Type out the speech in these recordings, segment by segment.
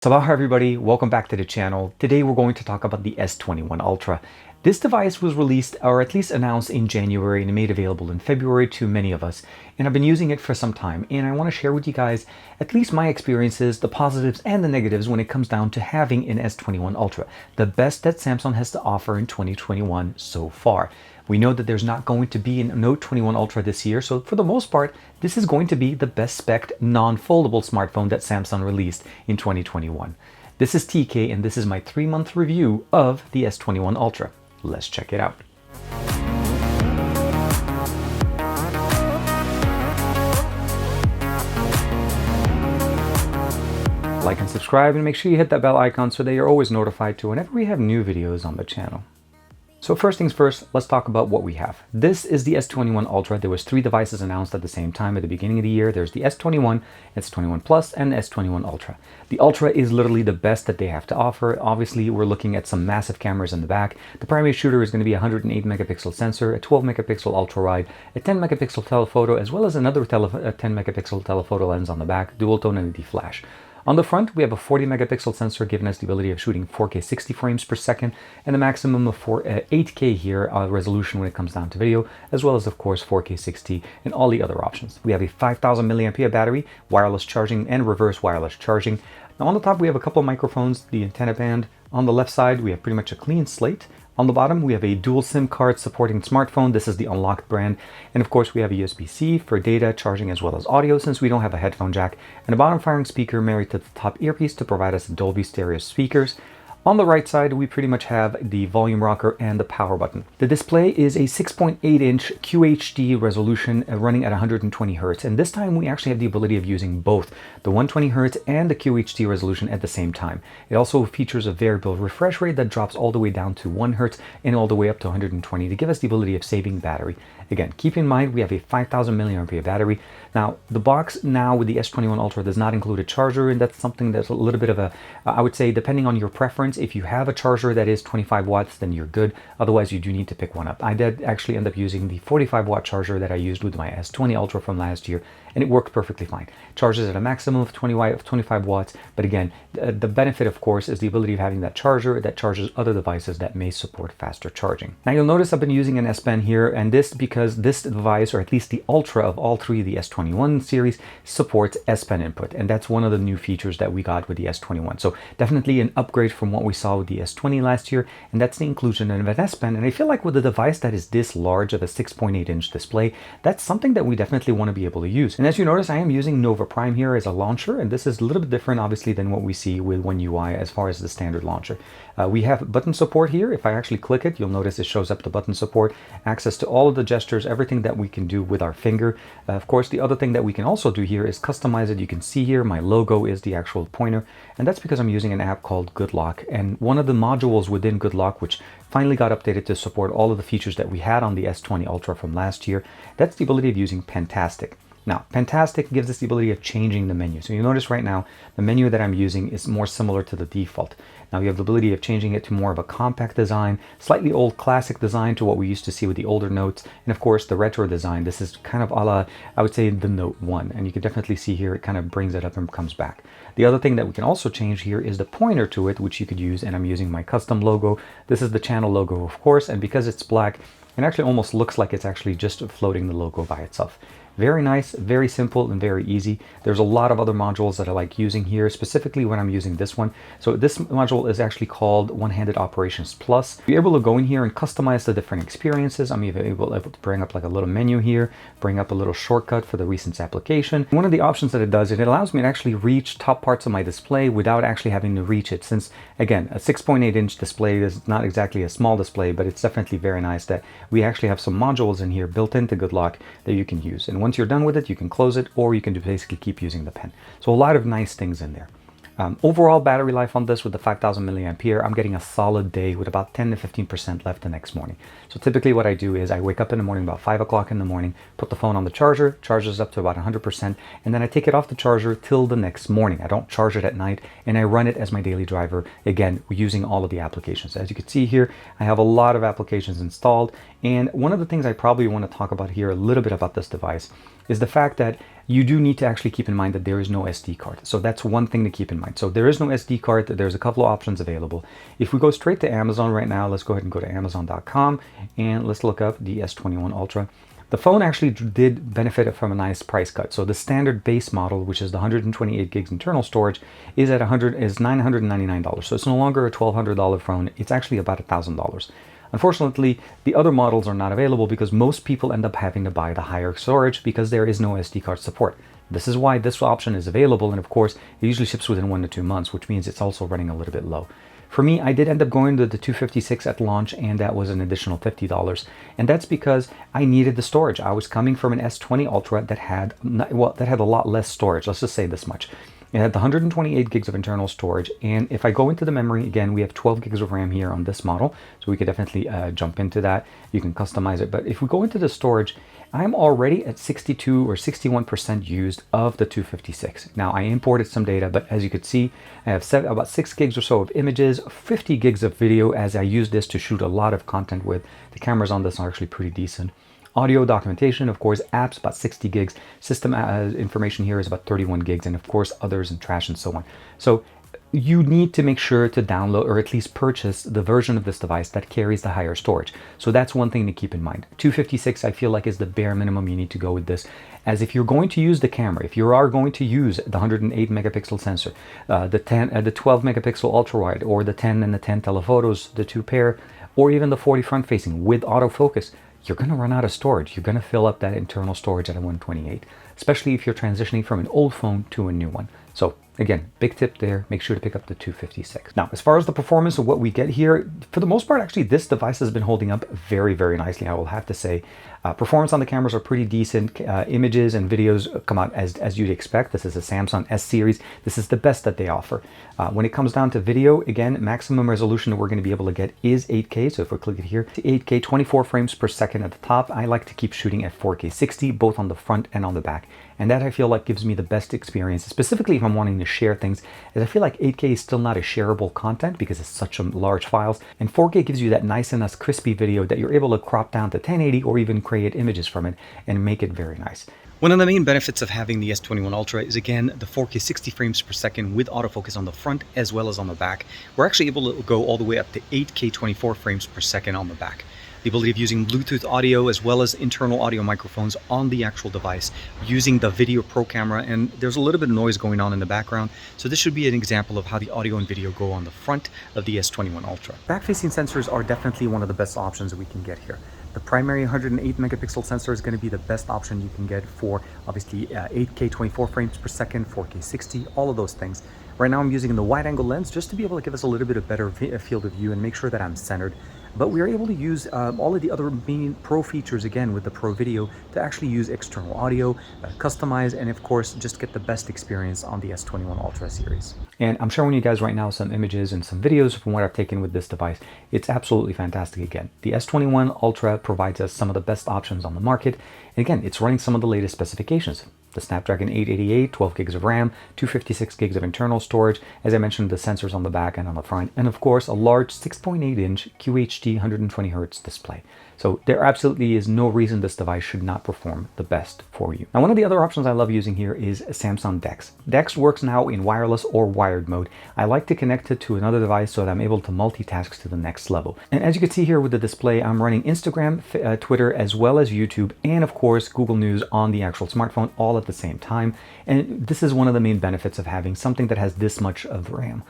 Sabah everybody, welcome back to the channel. Today we're going to talk about the S21 Ultra. This device was released, or at least announced, in January and made available in February to many of us. And I've been using it for some time, and I want to share with you guys at least my experiences, the positives and the negatives when it comes down to having an S21 Ultra, the best that Samsung has to offer in 2021 so far. We know that there's not going to be a Note 21 Ultra this year, so for the most part, this is going to be the best spec'd non-foldable smartphone that Samsung released in 2021. This is TK, and this is my 3-month review of the S21 Ultra. Let's check it out. Like and subscribe, and make sure you hit that bell icon so that you're always notified to whenever we have new videos on the channel. So first things first, let's talk about what we have. This is the S21 Ultra. There was 3 devices announced at the same time at the beginning of the year. There's the S21, S21 Plus, and S21 Ultra. The Ultra is literally the best that they have to offer. Obviously, we're looking at some massive cameras in the back. The primary shooter is going to be a 108 megapixel sensor, a 12 megapixel ultra wide, a 10 megapixel telephoto, as well as another 10 megapixel telephoto lens on the back, dual tone LED flash. On the front, we have a 40 megapixel sensor giving us the ability of shooting 4K 60 frames per second and a maximum of 8K here resolution when it comes down to video, as well as, of course, 4K 60 and all the other options. We have a 5000 milliampere battery, wireless charging and reverse wireless charging. Now on the top, we have a couple of microphones, the antenna band. On the left side, we have pretty much a clean slate. On the bottom, we have a dual SIM card supporting smartphone. This is the unlocked brand. And of course, we have a USB-C for data, charging, as well as audio, since we don't have a headphone jack, and a bottom-firing speaker married to the top earpiece to provide us Dolby stereo speakers. On the right side, we pretty much have the volume rocker and the power button. The display is a 6.8-inch QHD resolution running at 120 Hz. And this time we actually have the ability of using both the 120 Hz and the QHD resolution at the same time. It also features a variable refresh rate that drops all the way down to 1 Hz and all the way up to 120 to give us the ability of saving battery. Again, keep in mind we have a 5000 milliampere battery. Now, the box now with the S21 Ultra does not include a charger, and that's something that's a little bit of a, I would say, depending on your preference, if you have a charger that is 25 watts, then you're good. Otherwise, you do need to pick one up. I did actually end up using the 45 watt charger that I used with my S20 Ultra from last year, and it worked perfectly fine. Charges at a maximum of 25 watts, but again, the benefit, of course, is the ability of having that charger that charges other devices that may support faster charging. Now, you'll notice I've been using an S Pen here, and this because this device, or at least the Ultra of all 3 of the S21 series, supports S Pen input, and that's one of the new features that we got with the S21. So definitely an upgrade from what we saw with the S20 last year, and that's the inclusion of an S Pen. And I feel like with a device that is this large of a 6.8-inch display, that's something that we definitely want to be able to use. And as you notice, I am using Nova Prime here as a launcher, and this is a little bit different, obviously, than what we see with One UI as far as the standard launcher. We have button support here. If I actually click it, you'll notice it shows up the button support, access to all of the gestures, everything that we can do with our finger. Of course, the other thing that we can also do here is customize it. You can see here my logo is the actual pointer, and that's because I'm using an app called Good Lock. And one of the modules within Good Lock, which finally got updated to support all of the features that we had on the S20 Ultra from last year, that's the ability of using Pentastic. Now, Pentastic gives us the ability of changing the menu. So you notice right now, the menu that I'm using is more similar to the default. Now you have the ability of changing it to more of a compact design, slightly old classic design to what we used to see with the older Notes, and of course the retro design. This is kind of a la, I would say, the Note 1, and you can definitely see here it kind of brings it up and comes back. The other thing that we can also change here is the pointer to it, which you could use, and I'm using my custom logo. This is the channel logo, of course, and because it's black, it actually almost looks like it's actually just floating the logo by itself. Very nice, very simple, and very easy. There's a lot of other modules that I like using here, specifically when I'm using this one. So this module is actually called One-Handed Operations Plus. You're able to go in here and customize the different experiences. I'm even able to bring up like a little menu here, bring up a little shortcut for the recent application. One of the options that it does, it allows me to actually reach top parts of my display without actually having to reach it. Since, again, a 6.8-inch display is not exactly a small display, but it's definitely very nice that we actually have some modules in here built into Good Lock that you can use. And once you're done with it, you can close it, or you can basically keep using the pen. So a lot of nice things in there. Overall battery life on this with the 5000 milliampere, I'm getting a solid day with about 10 to 15% left the next morning. So typically what I do is I wake up in the morning about 5 o'clock in the morning, put the phone on the charger, charges up to about 100%, and then I take it off the charger till the next morning. I don't charge it at night, and I run it as my daily driver, again, using all of the applications. As you can see here, I have a lot of applications installed, and one of the things I probably want to talk about here a little bit about this device is the fact that you do need to actually keep in mind that there is no SD card. So that's one thing to keep in mind. So there is no SD card. There's a couple of options available. If we go straight to Amazon right now, let's go ahead and go to Amazon.com and let's look up the S21 Ultra. The phone actually did benefit from a nice price cut. So the standard base model, which is the 128 gigs internal storage, is at $999. So it's no longer a $1,200 phone. It's actually about $1,000. Unfortunately, the other models are not available because most people end up having to buy the higher storage because there is no SD card support. This is why this option is available, and of course, it usually ships within 1 to 2 months, which means it's also running a little bit low. For me, I did end up going to the 256 at launch, and that was an additional $50. And that's because I needed the storage. I was coming from an S20 Ultra that had a lot less storage. Let's just say this much. It had the 128 gigs of internal storage, and if I go into the memory, again, we have 12 gigs of RAM here on this model, so we could definitely jump into that. You can customize it, but if we go into the storage, I'm already at 62 or 61% used of the 256. Now, I imported some data, but as you could see, I have about 6 gigs or so of images, 50 gigs of video, as I use this to shoot a lot of content with. The cameras on this are actually pretty decent. Audio documentation, of course, apps, about 60 gigs. System information here is about 31 gigs, and of course, others and trash and so on. So you need to make sure to download or at least purchase the version of this device that carries the higher storage. So that's one thing to keep in mind. 256, I feel like, is the bare minimum you need to go with this. As if you're going to use the camera, if you are going to use the 108 megapixel sensor, the 12 megapixel ultra wide, or the 10 and the 10 telephotos, the 2 pair, or even the 40 front facing with autofocus, you're going to run out of storage. You're going to fill up that internal storage at a 128, especially if you're transitioning from an old phone to a new one. So again, big tip there, make sure to pick up the 256. Now, as far as the performance of what we get here, for the most part, actually, this device has been holding up very, very nicely, I will have to say. Performance on the cameras are pretty decent. Images and videos come out as you'd expect. This is a Samsung S series. This is the best that they offer. When it comes down to video, again, maximum resolution that we're going to be able to get is 8K. So if we click it here, to 8K, 24 frames per second at the top. I like to keep shooting at 4K 60, both on the front and on the back. And that, I feel like, gives me the best experience, specifically if I'm wanting to share things, as I feel like 8K is still not a shareable content because it's such large files. And 4K gives you that nice and crispy video that you're able to crop down to 1080 or even create images from it and make it very nice. One of the main benefits of having the S21 Ultra is, again, the 4K 60 frames per second with autofocus on the front as well as on the back. We're actually able to go all the way up to 8K 24 frames per second on the back. The ability of using Bluetooth audio as well as internal audio microphones on the actual device, using the Video Pro camera, and there's a little bit of noise going on in the background, so this should be an example of how the audio and video go on the front of the S21 Ultra. Back-facing sensors are definitely one of the best options that we can get here. The primary 108 megapixel sensor is going to be the best option you can get for, obviously, 8K 24 frames per second, 4K 60, all of those things. Right now I'm using the wide angle lens just to be able to give us a little bit of better field of view and make sure that I'm centered. But we are able to use all of the other main Pro features, again, with the Pro Video, to actually use external audio, customize, and of course, just get the best experience on the S21 Ultra series. And I'm showing you guys right now some images and some videos from what I've taken with this device. It's absolutely fantastic. Again, the S21 Ultra provides us some of the best options on the market. And again, it's running some of the latest specifications. The Snapdragon 888, 12 gigs of RAM, 256 gigs of internal storage, as I mentioned, the sensors on the back and on the front, and of course, a large 6.8-inch QHD 120Hz display. So there absolutely is no reason this device should not perform the best for you. Now, one of the other options I love using here is Samsung Dex. Dex works now in wireless or wired mode. I like to connect it to another device so that I'm able to multitask to the next level. And as you can see here with the display, I'm running Instagram, Twitter, as well as YouTube, and of course, Google News on the actual smartphone all at the same time. And this is one of the main benefits of having something that has this much of RAM.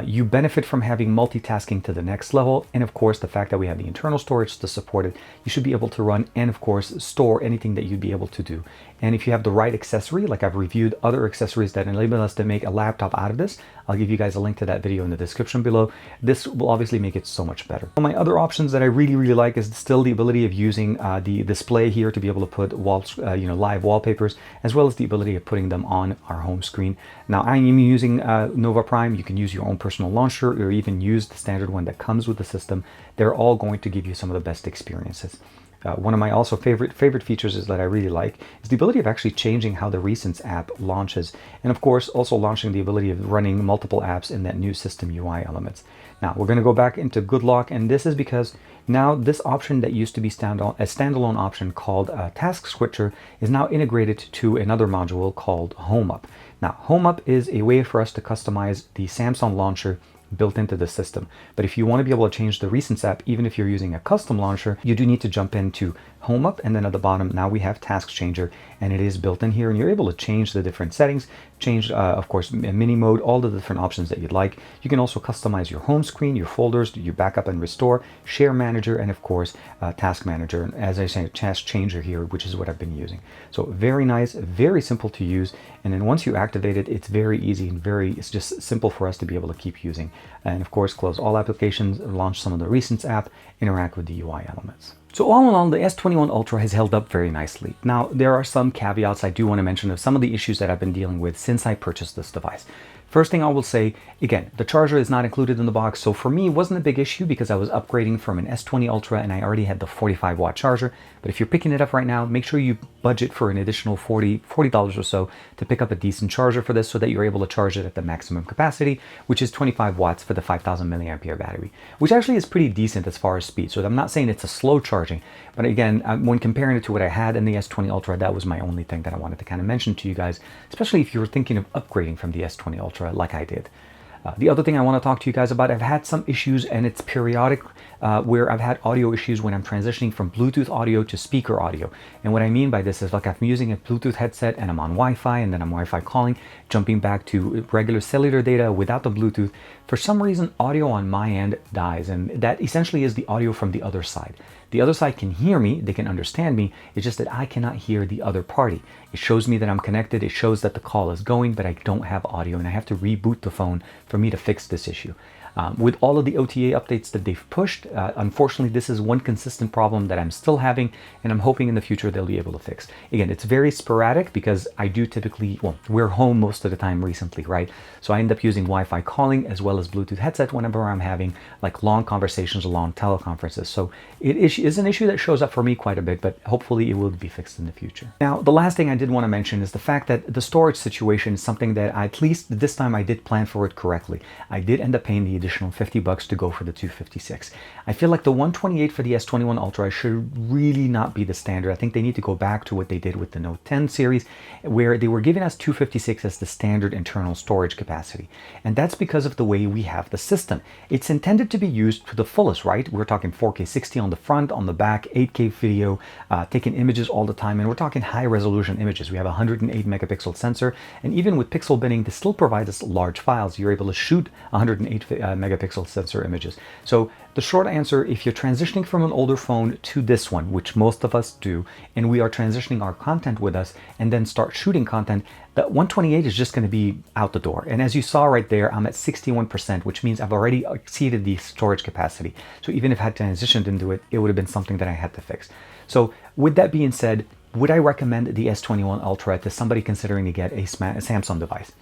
You benefit from having multitasking to the next level, and of course the fact that we have the internal storage to support it, you should be able to run and of course store anything that you'd be able to do. And if you have the right accessory, like I've reviewed other accessories that enable us to make a laptop out of this, I'll give you guys a link to that video in the description below. This will obviously make it so much better. One of my other options that I really like is still the ability of using the display here to be able to put live wallpapers, as well as the ability of putting them on our home screen. Now, I am using Nova Prime. You can use your own personal launcher or even use the standard one that comes with the system. They're all going to give you some of the best experiences. One of my also favorite features is that I really like is the ability of actually changing how the Recents app launches, and of course also launching the ability of running multiple apps in that new system UI elements. Now we're going to go back into Good Lock, and this is because now this option that used to be a standalone option called Task Switcher is now integrated to another module called Home Up. Now Home Up is a way for us to customize the Samsung launcher built into the system. But if you want to be able to change the Recents app, even if you're using a custom launcher, you do need to jump into Home Up, and then at the bottom now we have Task Changer, and it is built in here, and you're able to change the different settings, change of course mini mode, all the different options that you'd like. You can also customize your home screen, your folders, your backup and restore, share manager, and of course task manager, and as I say, Task Changer here, which is what I've been using. So very nice, very simple to use, and then once you activate it, it's very easy and it's just simple for us to be able to keep using. And of course close all applications, launch some of the Recents app, interact with the UI elements. So all in all, the S21 Ultra has held up very nicely. Now, there are some caveats I do want to mention of some of the issues that I've been dealing with since I purchased this device. First thing I will say, again, the charger is not included in the box, so for me it wasn't a big issue because I was upgrading from an S20 Ultra and I already had the 45-watt charger. But if you're picking it up right now, make sure you budget for an additional $40 or so to pick up a decent charger for this so that you're able to charge it at the maximum capacity, which is 25 watts for the 5000 milliampere battery, which actually is pretty decent as far as speed. So I'm not saying it's a slow charging, but again, when comparing it to what I had in the S20 Ultra, that was my only thing that I wanted to kind of mention to you guys, especially if you were thinking of upgrading from the S20 Ultra like I did. The other thing I want to talk to you guys about, I've had some issues, and it's periodic, where I've had audio issues when I'm transitioning from Bluetooth audio to speaker audio. And what I mean by this is, like, I'm using a Bluetooth headset and I'm on Wi-Fi, and then I'm Wi-Fi calling, jumping back to regular cellular data without the Bluetooth. For some reason, audio on my end dies, and that essentially is the audio from the other side. The other side can hear me, they can understand me, it's just that I cannot hear the other party. It shows me that I'm connected, it shows that the call is going, but I don't have audio, and I have to reboot the phone for me to fix this issue. With all of the OTA updates that they've pushed, unfortunately, this is one consistent problem that I'm still having, and I'm hoping in the future they'll be able to fix. Again, it's very sporadic because I do typically, well, we're home most of the time recently, right? So I end up using Wi-Fi calling as well as Bluetooth headset whenever I'm having like long conversations, long teleconferences. So it is an issue that shows up for me quite a bit, but hopefully it will be fixed in the future. Now, the last thing I did want to mention is the fact that the storage situation is something that at least this time I did plan for it correctly. I did end up paying the additional $50 to go for the 256. I feel like the 128 for the S21 Ultra should really not be the standard. I think they need to go back to what they did with the Note 10 series, where they were giving us 256 as the standard internal storage capacity. And that's because of the way we have the system. It's intended to be used to the fullest, right? We're talking 4K 60 on the front, on the back, 8K video, taking images all the time, and we're talking high resolution images. We have a 108 megapixel sensor, and even with pixel binning, this still provides us large files. You're able to shoot 108 megapixel sensor images. So the short answer, if you're transitioning from an older phone to this one, which most of us do, and we are transitioning our content with us and then start shooting content, that 128 is just going to be out the door. And as you saw right there, I'm at 61%, which means I've already exceeded the storage capacity. So even if I had transitioned into it, it would have been something that I had to fix. So with that being said, would I recommend the S21 Ultra to somebody considering to get a Samsung device?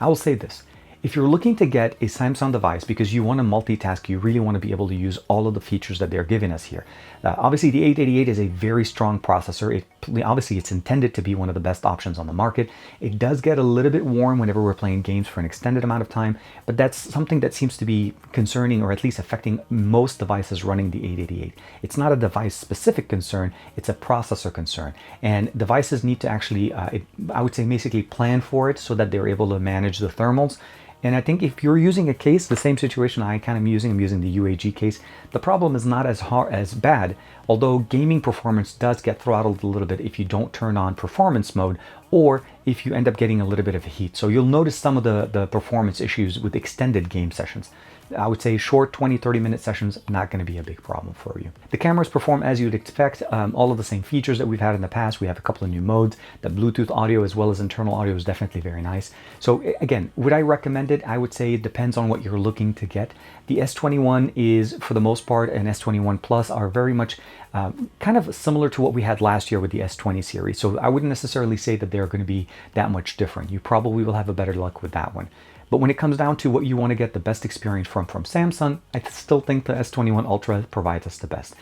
I will say this. If you're looking to get a Samsung device because you want to multitask, you really want to be able to use all of the features that they're giving us here. Obviously, the 888 is a very strong processor. Obviously, it's intended to be one of the best options on the market. It does get a little bit warm whenever we're playing games for an extended amount of time, but that's something that seems to be concerning, or at least affecting most devices running the 888. It's not a device-specific concern, it's a processor concern. And devices need to actually, I would say, basically plan for it so that they're able to manage the thermals. And I think if you're using a case, the same situation I'm using the UAG case, the problem is not as bad, although gaming performance does get throttled a little bit if you don't turn on performance mode, or if you end up getting a little bit of heat. So you'll notice some of the performance issues with extended game sessions. I would say short 20-30 minute sessions, not going to be a big problem for you. The cameras perform as you'd expect, all of the same features that we've had in the past. We have a couple of new modes. The Bluetooth audio as well as internal audio is definitely very nice. So again, would I recommend it? I would say it depends on what you're looking to get. The S21 is, for the most part, and S21 Plus are very much kind of similar to what we had last year with the S20 series. So I wouldn't necessarily say that they're going to be that much different. You probably will have a better luck with that one. But when it comes down to what you want to get the best experience from Samsung, I still think the S21 Ultra provides us the best.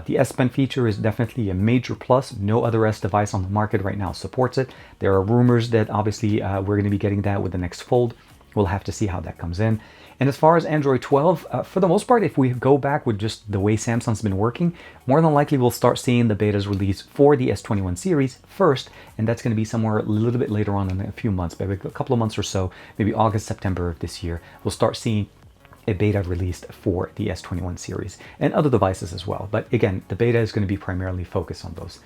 The S Pen feature is definitely a major plus. No other S device on the market right now supports it. There are rumors that obviously we're going to be getting that with the next Fold. We'll have to see how that comes in. And as far as Android 12, for the most part, if we go back with just the way Samsung's been working, more than likely we'll start seeing the betas release for the S21 series first, and that's going to be somewhere a little bit later on in a few months, maybe a couple of months or so, maybe August, September of this year. We'll start seeing a beta released for the S21 series and other devices as well. But again, the beta is going to be primarily focused on those.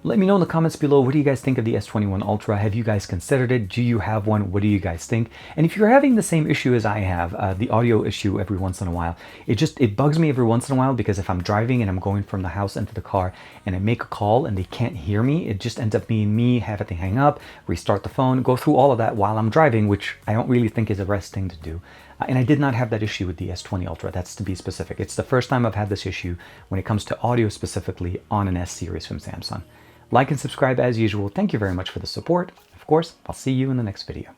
Let me know in the comments below, what do you guys think of the S21 Ultra? Have you guys considered it? Do you have one? What do you guys think? And if you're having the same issue as I have, the audio issue every once in a while, it bugs me every once in a while, because if I'm driving and I'm going from the house into the car and I make a call and they can't hear me, it just ends up being me having to hang up, restart the phone, go through all of that while I'm driving, which I don't really think is the best thing to do. And I did not have that issue with the S20 Ultra, that's to be specific. It's the first time I've had this issue when it comes to audio specifically on an S series from Samsung. Like and subscribe as usual. Thank you very much for the support. Of course, I'll see you in the next video.